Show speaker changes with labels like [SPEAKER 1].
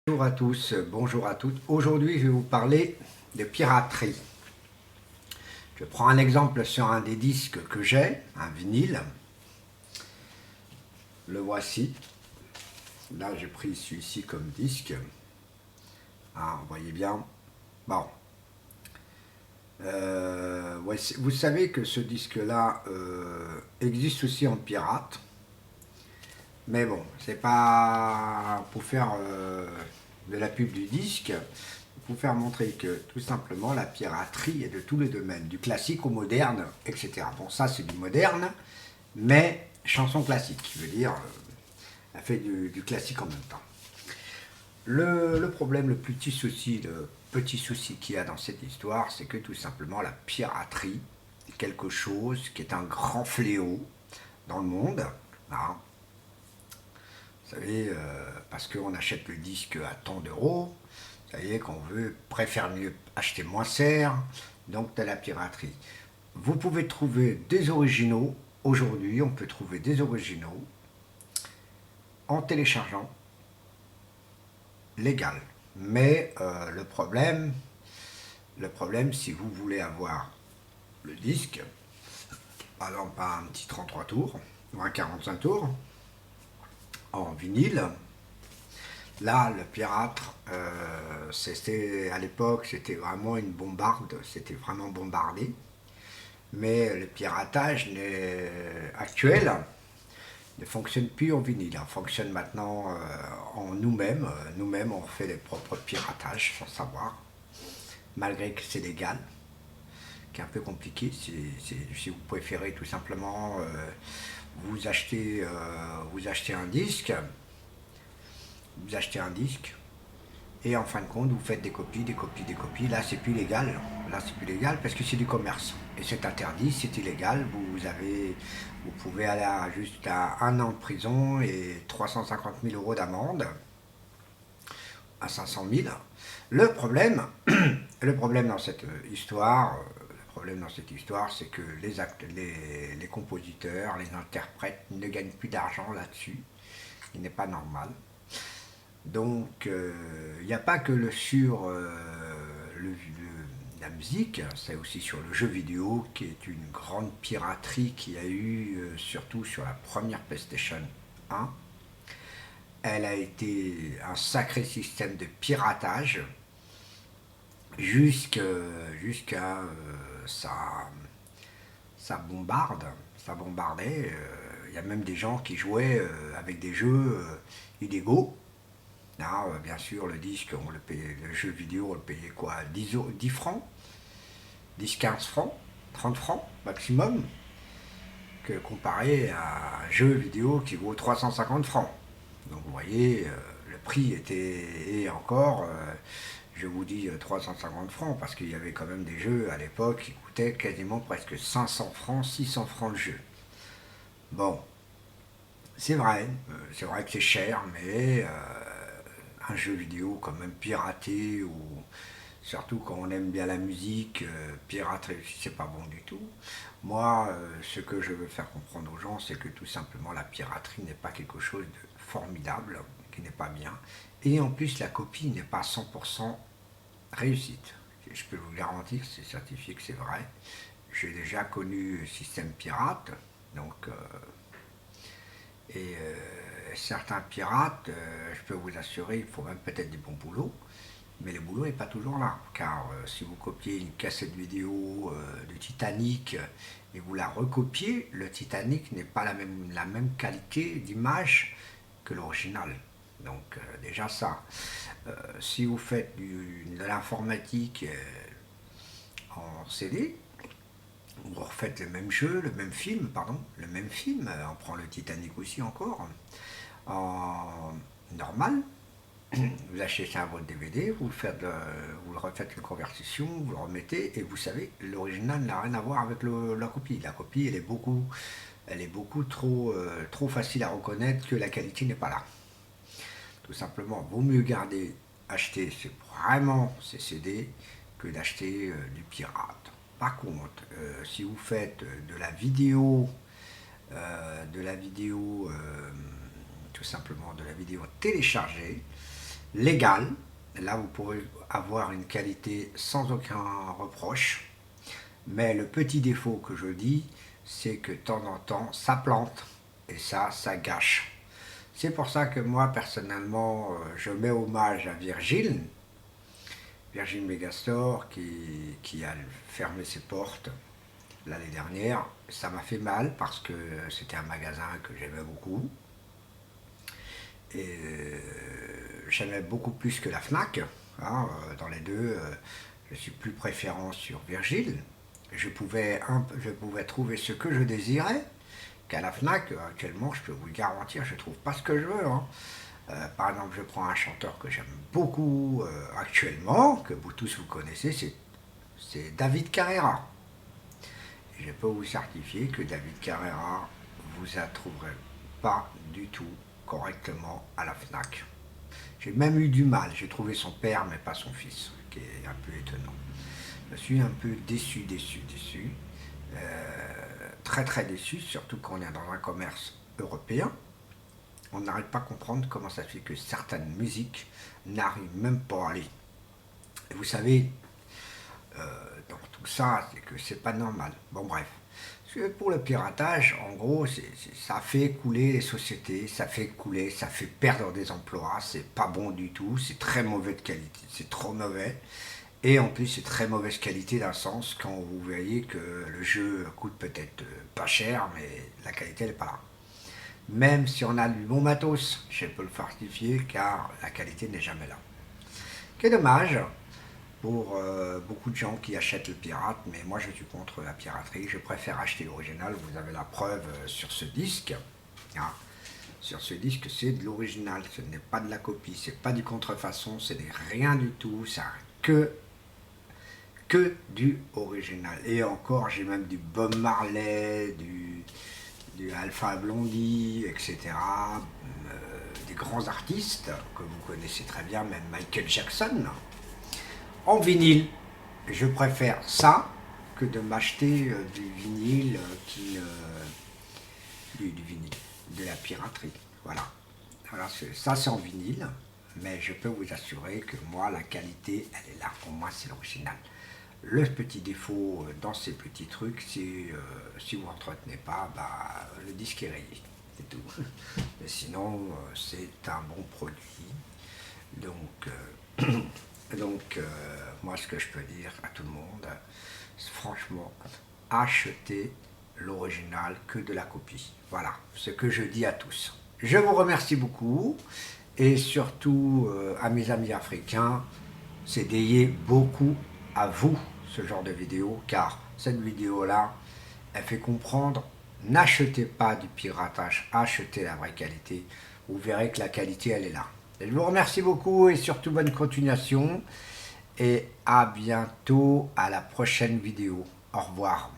[SPEAKER 1] Bonjour à tous, bonjour à toutes. Aujourd'hui, je vais vous parler de piraterie. Je prends un exemple sur un des disques que j'ai, un vinyle. Le voici. Là, j'ai pris celui-ci comme disque. Ah, vous voyez bien. Bon. Ouais, vous savez que ce disque-là existe aussi en pirate. Mais bon, c'est pas pour faire de la pub du disque, pour faire montrer que tout simplement la piraterie est de tous les domaines, du classique au moderne, etc. Bon, ça c'est du moderne, mais chanson classique, je veux dire, elle fait du classique en même temps. Le problème, le petit souci qu'il y a dans cette histoire, c'est que tout simplement la piraterie est quelque chose qui est un grand fléau dans le monde. Hein. Vous savez, parce qu'on achète le disque à tant d'euros, vous savez qu'on préfère mieux acheter moins cher, donc de la piraterie. Vous pouvez trouver des originaux, aujourd'hui on peut trouver des originaux en téléchargeant légal. Mais le problème si vous voulez avoir le disque, par exemple un petit 33 tours ou un 45 tours en vinyle, là, le pirate, à l'époque, c'était vraiment une bombarde, c'était vraiment bombardé. Mais le piratage actuel ne fonctionne plus en vinyle. Il fonctionne maintenant en nous-mêmes. Nous-mêmes, on fait les propres piratages sans savoir, malgré que c'est légal, qui est un peu compliqué. Si vous préférez tout simplement vous achetez un disque, et en fin de compte, vous faites des copies, des copies, des copies. Là, c'est plus légal. Là, c'est plus légal parce que c'est du commerce. Et c'est interdit, c'est illégal. Vous pouvez aller jusqu'à 1 an de prison et 350 000 euros d'amende à 500 000. Le problème, le problème dans cette histoire, c'est que les compositeurs, les interprètes ne gagnent plus d'argent là-dessus. Il n'est pas normal. Donc, il n'y a pas que la musique, c'est aussi sur le jeu vidéo, qui est une grande piraterie qu'il y a eu, surtout sur la première PlayStation 1. Elle a été un sacré système de piratage jusqu'à ça bombarde, ça bombardait. Il y a même des gens qui jouaient avec des jeux illégaux. Là, bien sûr, le disque, le jeu vidéo, on le payait quoi, 10 francs, 10-15 francs, 30 francs maximum, que comparé à un jeu vidéo qui vaut 350 francs. Donc vous voyez, le prix était, et encore, je vous dis 350 francs, parce qu'il y avait quand même des jeux à l'époque qui coûtaient quasiment presque 500 francs, 600 francs le jeu. Bon, c'est vrai que c'est cher, mais un jeu vidéo quand même piraté, ou surtout quand on aime bien la musique, pirater, c'est pas bon du tout. Moi, ce que je veux faire comprendre aux gens, c'est que tout simplement la piraterie n'est pas quelque chose de formidable, qui n'est pas bien. Et en plus, la copie n'est pas 100% réussite. Je peux vous garantir, c'est certifié que c'est vrai. J'ai déjà connu un système pirate, donc certains pirates, je peux vous assurer, il faut même peut-être du bon boulot, mais le boulot n'est pas toujours là, car si vous copiez une cassette vidéo du Titanic et vous la recopiez, le Titanic n'est pas la même qualité d'image que l'original. Donc déjà ça, si vous faites de l'informatique en CD, vous refaites le même jeu, le même film, on prend le Titanic aussi encore, en normal, vous achetez ça à votre DVD, vous le refaites une conversion, vous le remettez, et vous savez, l'original n'a rien à voir avec la copie. La copie, elle est beaucoup trop facile à reconnaître que la qualité n'est pas là. Tout simplement, vaut mieux acheter vraiment ces CD que d'acheter du pirate. Par contre, si vous faites de la vidéo, tout simplement de la vidéo téléchargée, légale. Là, vous pourrez avoir une qualité sans aucun reproche. Mais le petit défaut que je dis, c'est que de temps en temps, ça plante. Et ça gâche. C'est pour ça que moi, personnellement, je mets hommage à Virgile Megastore, qui a fermé ses portes l'année dernière. Ça m'a fait mal parce que c'était un magasin que j'aimais beaucoup. Et j'aimais beaucoup plus que la Fnac. Hein, dans les deux, je suis plus préférant sur Virgile. Je pouvais trouver ce que je désirais qu'à la Fnac. Actuellement, je peux vous le garantir, je ne trouve pas ce que je veux. Hein. Par exemple, je prends un chanteur que j'aime beaucoup actuellement, que vous tous vous connaissez, c'est David Carrera. Et je peux vous certifier que David Carrera, vous ne trouverez pas du tout correctement à la Fnac. J'ai même eu du mal, j'ai trouvé son père mais pas son fils, ce qui est un peu étonnant. Je suis un peu déçu. Très déçu, surtout quand on est dans un commerce européen. On n'arrive pas à comprendre comment ça fait que certaines musiques n'arrivent même pas à aller. Et vous savez, dans tout ça, c'est que c'est pas normal. Bon bref. Pour le piratage, en gros, ça fait couler les sociétés, ça fait perdre des emplois, c'est pas bon du tout, c'est très mauvais de qualité, c'est trop mauvais. Et en plus, c'est très mauvaise qualité d'un sens quand vous voyez que le jeu coûte peut-être pas cher, mais la qualité n'est pas là. Même si on a du bon matos, je peux le fortifier car la qualité n'est jamais là. C'est dommage pour beaucoup de gens qui achètent le pirate, mais moi je suis contre la piraterie, je préfère acheter l'original, vous avez la preuve sur ce disque. Hein. Sur ce disque, c'est de l'original, ce n'est pas de la copie, c'est pas du contrefaçon, c'est rien du tout, ça que du original. Et encore, j'ai même du Bob Marley, du Alpha Blondie, etc. Des grands artistes que vous connaissez très bien, même Michael Jackson. En vinyle, je préfère ça que de m'acheter du vinyle du vinyle, de la piraterie. Voilà. Alors, ça c'est en vinyle, mais je peux vous assurer que moi, la qualité, elle est là. Pour moi, c'est l'original. Le petit défaut dans ces petits trucs, c'est si vous n'entretenez pas, bah, le disque est rayé, c'est tout. Mais sinon, c'est un bon produit. Donc, moi, ce que je peux dire à tout le monde, franchement, achetez l'original que de la copie. Voilà, ce que je dis à tous. Je vous remercie beaucoup et surtout à mes amis africains, c'est dédié beaucoup à vous ce genre de vidéo, car cette vidéo-là, elle fait comprendre, n'achetez pas du piratage, achetez la vraie qualité. Vous verrez que la qualité, elle est là. Et je vous remercie beaucoup et surtout bonne continuation. Et à bientôt à la prochaine vidéo. Au revoir.